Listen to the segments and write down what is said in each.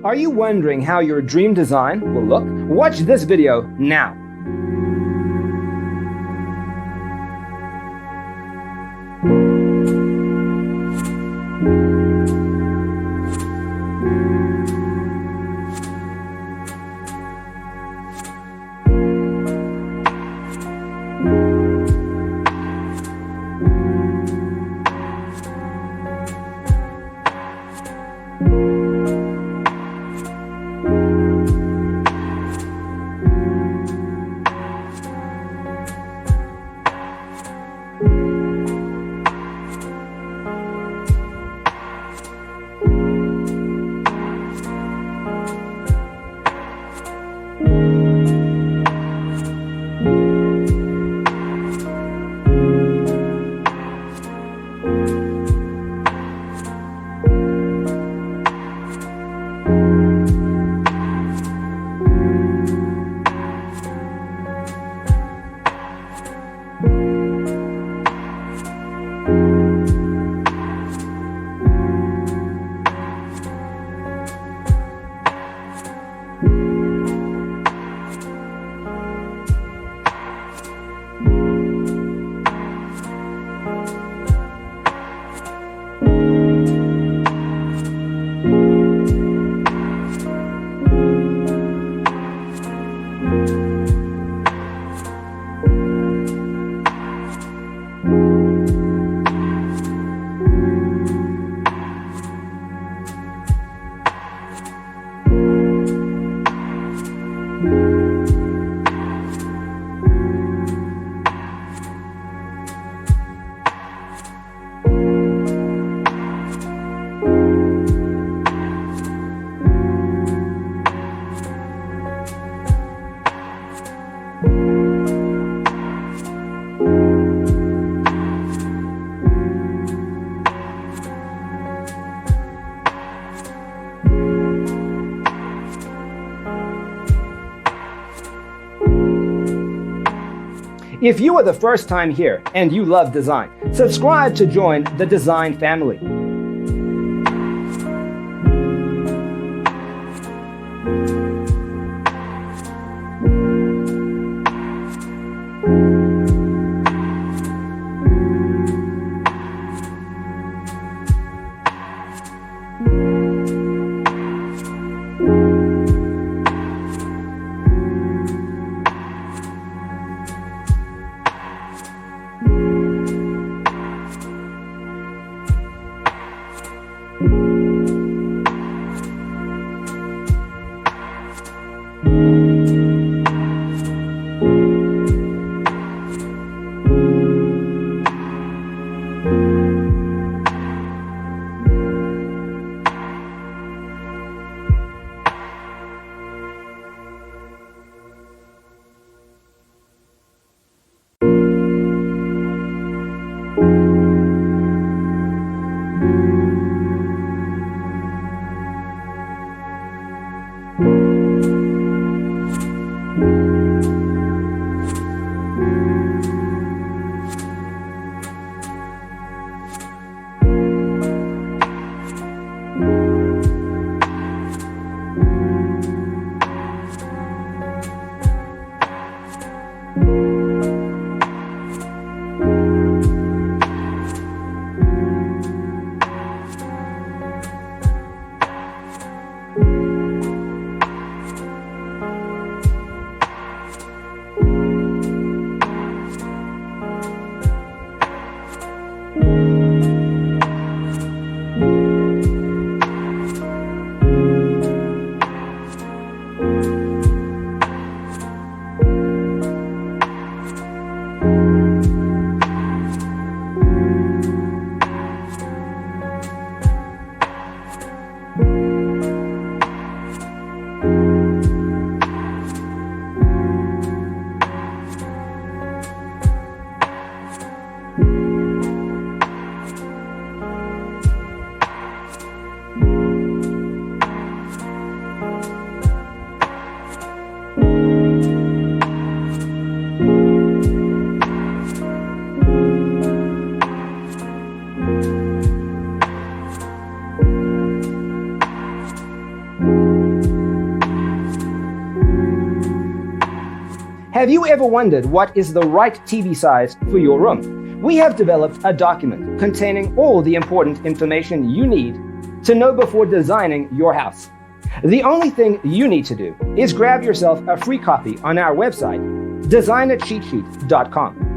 Are you wondering how your dream design will look? Watch this video now. If you are the first time here and you love design, subscribe to join the design family. Have you ever wondered what is the right TV size for your room? We have developed a document containing all the important information you need to know before designing your house. The only thing you need to do is grab yourself a free copy on our website, designercheatsheet.com.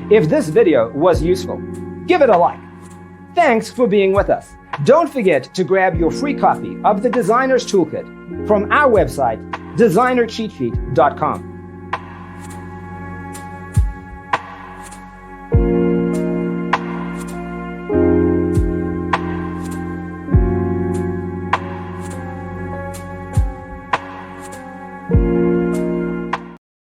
If this video was useful, give it a like. Thanks for being with us. Don't forget to grab your free copy of the Designer's Toolkit from our website, designercheatsheet.com.